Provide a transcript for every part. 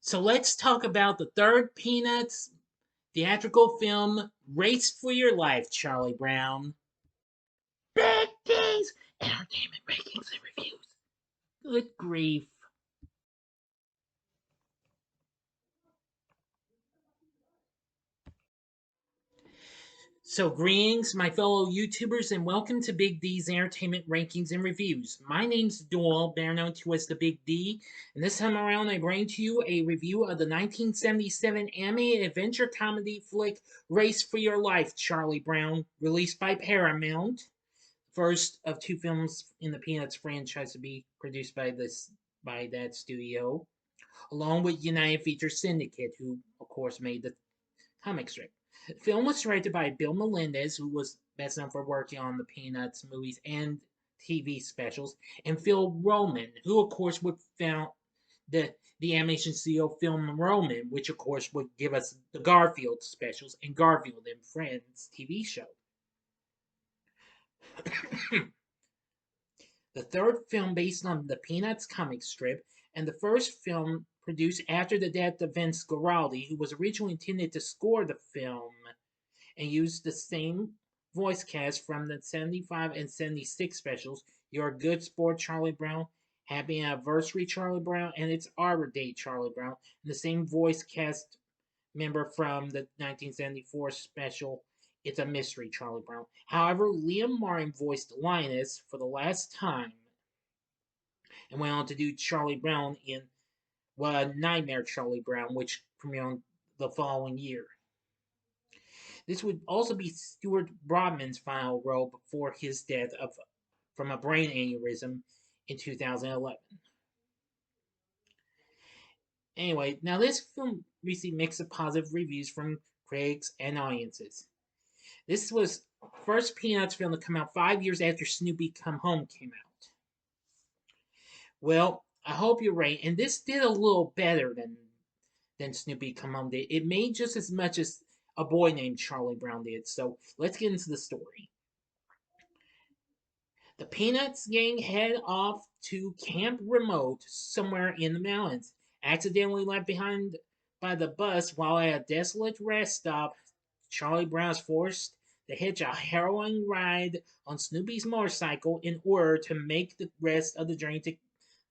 So let's talk about the third Peanuts theatrical film, Race for Your Life, Charlie Brown. Big D's Entertainment Rankings and Reviews. Good grief. So, greetings, my fellow YouTubers, and welcome to Big D's Entertainment Rankings and Reviews. My name's Doyle, better known to as the Big D, and this time around I bring to you a review of the 1977 animated adventure comedy flick Race for Your Life, Charlie Brown, released by Paramount. First of two films in the Peanuts franchise to be produced by that studio, along with United Feature Syndicate, who of course made the comic strip. The film was directed by Bill Melendez, who was best known for working on the Peanuts movies and TV specials, and Phil Roman, who of course would found the animation studio Film Roman, which of course would give us the Garfield specials and Garfield and Friends TV show. The third film based on the Peanuts comic strip, and the first film produced after the death of Vince Guaraldi, who was originally intended to score the film and used the same voice cast from the 75 and 76 specials, You're a Good Sport, Charlie Brown, Happy Anniversary, Charlie Brown, and It's Arbor Day, Charlie Brown, and the same voice cast member from the 1974 special It's a Mystery, Charlie Brown. However, Liam Martin voiced Linus for the last time and went on to do Charlie Brown in Nightmare Charlie Brown, which premiered the following year. This would also be Stuart Broadman's final role before his death from a brain aneurysm in 2011. Anyway, now this film received mixed positive reviews from critics and audiences. This was first Peanuts film to come out 5 years after Snoopy Come Home came out. Well, I hope you're right, and this did a little better than Snoopy Come Home did. It made just as much as A Boy Named Charlie Brown did. So let's get into the story. The Peanuts gang head off to Camp Remote somewhere in the mountains, accidentally left behind by the bus while at a desolate rest stop. Charlie Brown is forced to hitch a harrowing ride on Snoopy's motorcycle in order to make the rest of the journey to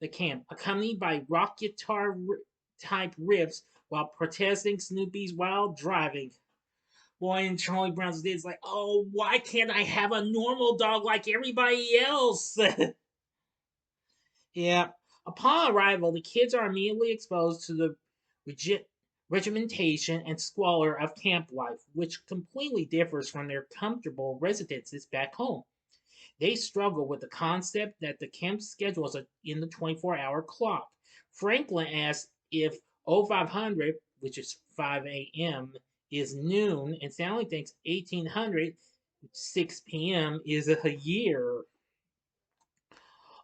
the camp, accompanied by rock guitar type riffs while protesting Snoopy's wild driving. Boy, and Charlie Brown's did is like, oh, why can't I have a normal dog like everybody else? Yeah. Upon arrival, the kids are immediately exposed to the regimentation and squalor of camp life, which completely differs from their comfortable residences back home. They struggle with the concept that the camp schedule is in the 24-hour clock. Franklin asks if 0500, which is 5 a.m., is noon, and Stanley thinks 1800, 6 p.m., is a year.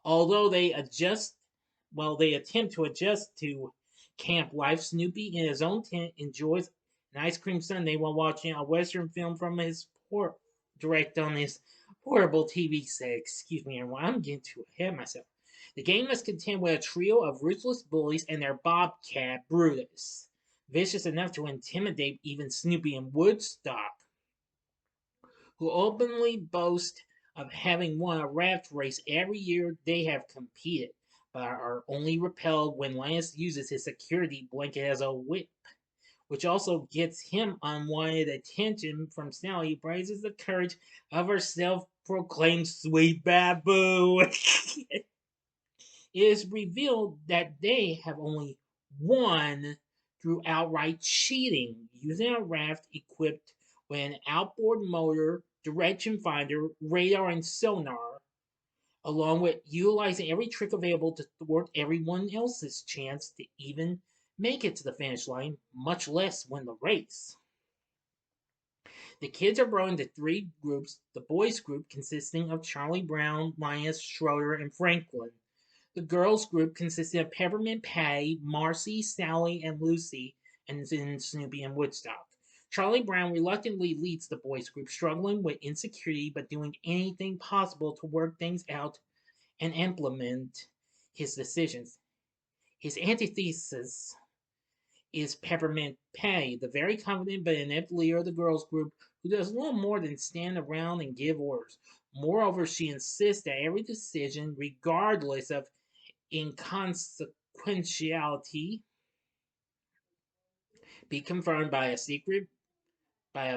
Although they attempt to adjust to camp life, Snoopy in his own tent enjoys an ice cream sundae while watching a Western film from his direct on his portable TV set. Excuse me, everyone, I'm getting too ahead of myself. The game must contend with a trio of ruthless bullies and their bobcat Brutus, vicious enough to intimidate even Snoopy and Woodstock, who openly boast of having won a raft race every year they have competed, but are only repelled when Lance uses his security blanket as a whip, which also gets him unwanted attention from Sally, who praises the courage of her self-proclaimed sweet baboo. It is revealed that they have only won through outright cheating, using a raft equipped with an outboard motor, direction finder, radar, and sonar, along with utilizing every trick available to thwart everyone else's chance to even make it to the finish line, much less win the race. The kids are broken into three groups: the boys group consisting of Charlie Brown, Linus, Schroeder, and Franklin; the girls group consisting of Peppermint Patty, Marcy, Sally, and Lucy, and then Snoopy and Woodstock. Charlie Brown reluctantly leads the boys group, struggling with insecurity but doing anything possible to work things out and implement his decisions. His antithesis is Peppermint Patty, the very confident but inept leader of the girls' group who does little more than stand around and give orders. Moreover, she insists that every decision, regardless of inconsequentiality, be confirmed by a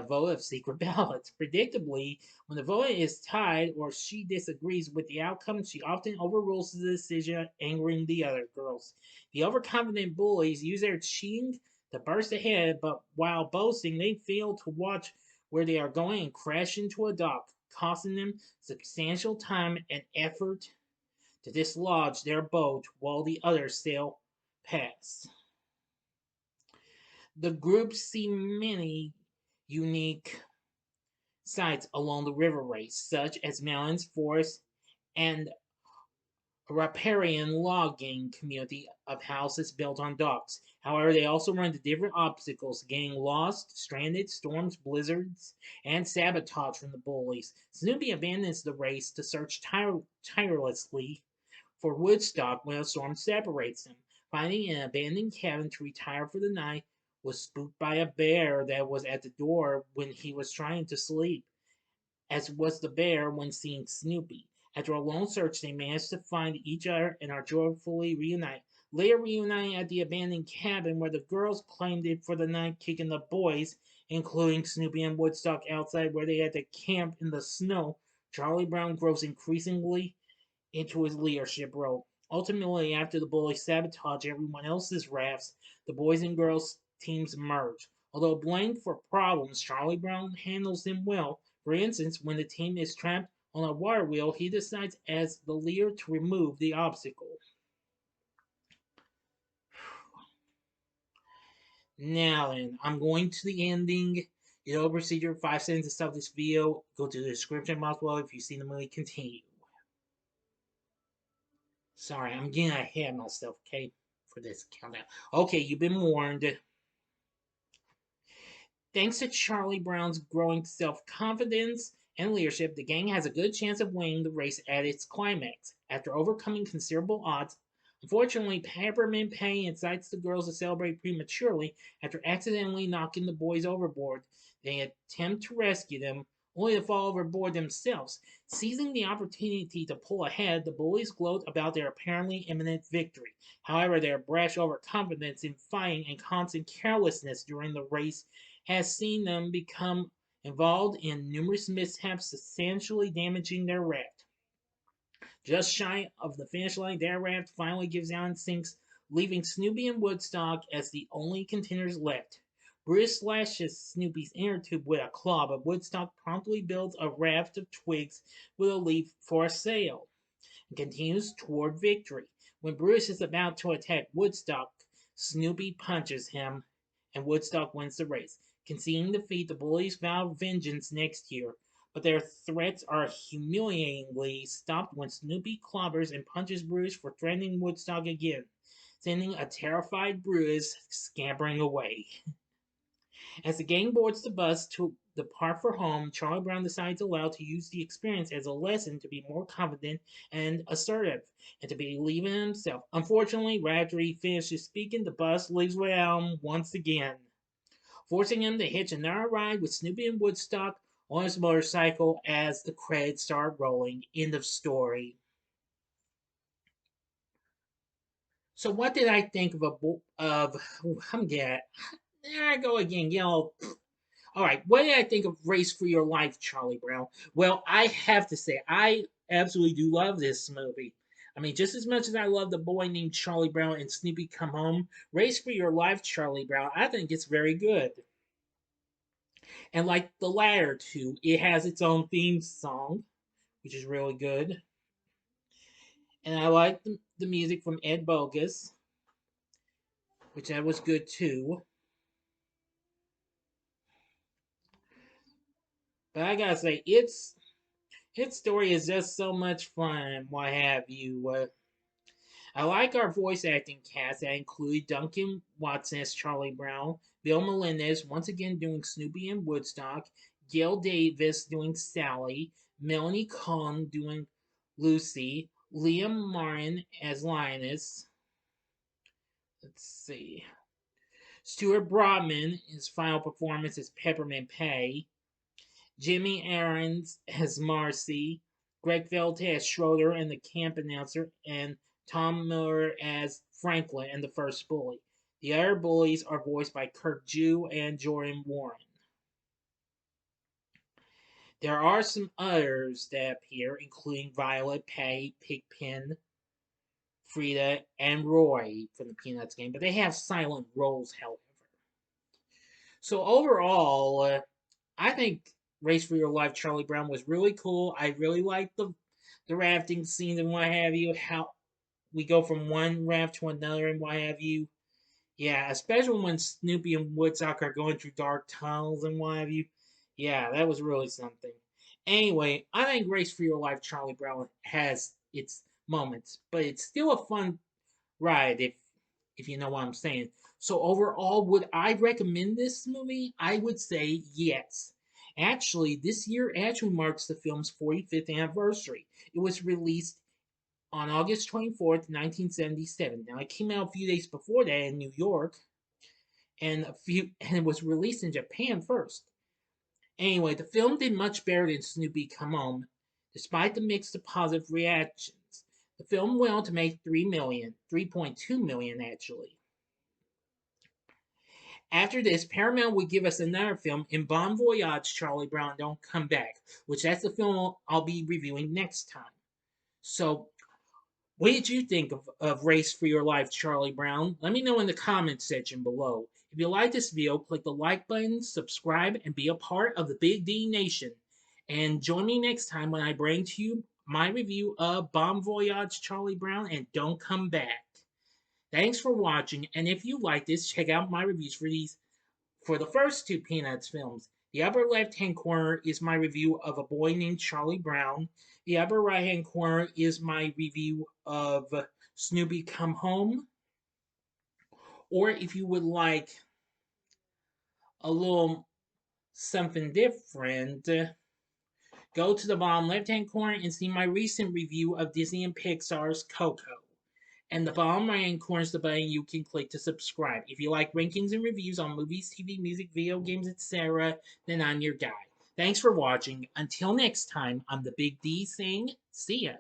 vote of secret ballots. Predictably, when the vote is tied or she disagrees with the outcome, she often overrules the decision, angering the other girls. The overconfident bullies use their cheating to burst ahead, but while boasting, they fail to watch where they are going and crash into a dock, costing them substantial time and effort to dislodge their boat while the others sail past. The group see many unique sites along the river race, such as mountains, forests, and a riparian logging community of houses built on docks. However, they also run into different obstacles, getting lost, stranded, storms, blizzards, and sabotage from the bullies. Snoopy abandons the race to search tirelessly for Woodstock when a storm separates them. Finding an abandoned cabin to retire for the night, was spooked by a bear that was at the door when he was trying to sleep, as was the bear when seeing Snoopy. After a long search, they manage to find each other and are joyfully reunited. Later reuniting at the abandoned cabin where the girls claimed it for the night, kicking the boys, including Snoopy and Woodstock, outside where they had to camp in the snow. Charlie Brown grows increasingly into his leadership role. Ultimately, after the bullies sabotage everyone else's rafts, the boys and girls teams merge. Although blamed for problems, Charlie Brown handles them well. For instance, when the team is trapped on a water wheel, he decides as the leader to remove the obstacle. Now then, I'm going to the ending. You know, procedure 5 sentences of this video. Go to the description box below if you've seen the movie. Continue. Sorry, I'm getting ahead of myself, okay, for this countdown. Okay, you've been warned. Thanks to Charlie Brown's growing self confidence and leadership, the gang has a good chance of winning the race at its climax. After overcoming considerable odds, unfortunately, Peppermint Patty incites the girls to celebrate prematurely after accidentally knocking the boys overboard. They attempt to rescue them, only to fall overboard themselves. Seizing the opportunity to pull ahead, the bullies gloat about their apparently imminent victory. However, their brash overconfidence in fighting and constant carelessness during the race has seen them become involved in numerous mishaps, substantially damaging their raft. Just shy of the finish line, their raft finally gives out and sinks, leaving Snoopy and Woodstock as the only contenders left. Bruce slashes Snoopy's inner tube with a claw, but Woodstock promptly builds a raft of twigs with a leaf for a sail and continues toward victory. When Bruce is about to attack Woodstock, Snoopy punches him, and Woodstock wins the race. Conceding defeat, the bullies vow vengeance next year, but their threats are humiliatingly stopped when Snoopy clobbers and punches Bruce for threatening Woodstock again, sending a terrified Bruce scampering away. As the gang boards the bus to depart for home, Charlie Brown decides aloud to use the experience as a lesson to be more confident and assertive, and to believe in himself. Unfortunately, right after he finishes speaking, the bus leaves without him once again, forcing him to hitch another ride with Snoopy and Woodstock on his motorcycle as the credits start rolling. End of story. So, what did I think of I'm getting? There I go again. You know, all right, what did I think of Race for Your Life, Charlie Brown? Well, I have to say, I absolutely do love this movie. I mean, just as much as I love The Boy Named Charlie Brown and Snoopy Come Home, Race for Your Life, Charlie Brown, I think it's very good. And like the latter two, it has its own theme song, which is really good. And I like the music from Ed Bogus, which that was good too. But I gotta say, its story is just so much fun. What have you? I like our voice acting cast that include Duncan Watson as Charlie Brown, Bill Melendez once again doing Snoopy and Woodstock, Gail Davis doing Sally, Melanie Kahn doing Lucy, Liam Martin as Lioness. Let's see. Stuart Broadman, his final performance is Peppermint Pay. Jimmy Aarons as Marcy. Greg Velte as Schroeder and the camp announcer. And Tom Miller as Franklin and the first bully. The other bullies are voiced by Kirk Jew and Jordan Warren. There are some others that appear, including Violet, Pay, Pigpen, Frida, and Roy from the Peanuts game, but they have silent roles, however. So overall, I think Race for Your Life, Charlie Brown was really cool. I really liked the rafting scenes and what have you. How we go from one raft to another and what have you. Yeah, especially when Snoopy and Woodstock are going through dark tunnels and what have you. Yeah, that was really something. Anyway, I think Race for Your Life, Charlie Brown has its moments, but it's still a fun ride if you know what I'm saying. So overall, would I recommend this movie? I would say yes. Actually, this year actually marks the film's 45th anniversary. It was released on August 24th, 1977. Now it came out a few days before that in New York, and it was released in Japan first. Anyway, the film did much better than Snoopy Come Home, despite the mixed to positive reactions. The film went on to make 3.2 million actually. After this, Paramount would give us another film in Bon Voyage, Charlie Brown Don't Come Back, which that's the film I'll be reviewing next time. So, what did you think of Race for Your Life, Charlie Brown? Let me know in the comments section below. If you like this video, click the like button, subscribe, and be a part of the Big D Nation. And join me next time when I bring to you my review of Bon Voyage, Charlie Brown, and Don't Come Back. Thanks for watching, and if you like this, check out my reviews for the first two Peanuts films. The upper left-hand corner is my review of A Boy Named Charlie Brown. The upper right-hand corner is my review of Snoopy Come Home. Or if you would like a little something different, go to the bottom left-hand corner and see my recent review of Disney and Pixar's Coco. And the bottom right hand corner is the button you can click to subscribe. If you like rankings and reviews on movies, TV, music, video games, etc., then I'm your guy. Thanks for watching. Until next time, I'm the Big D saying, see ya.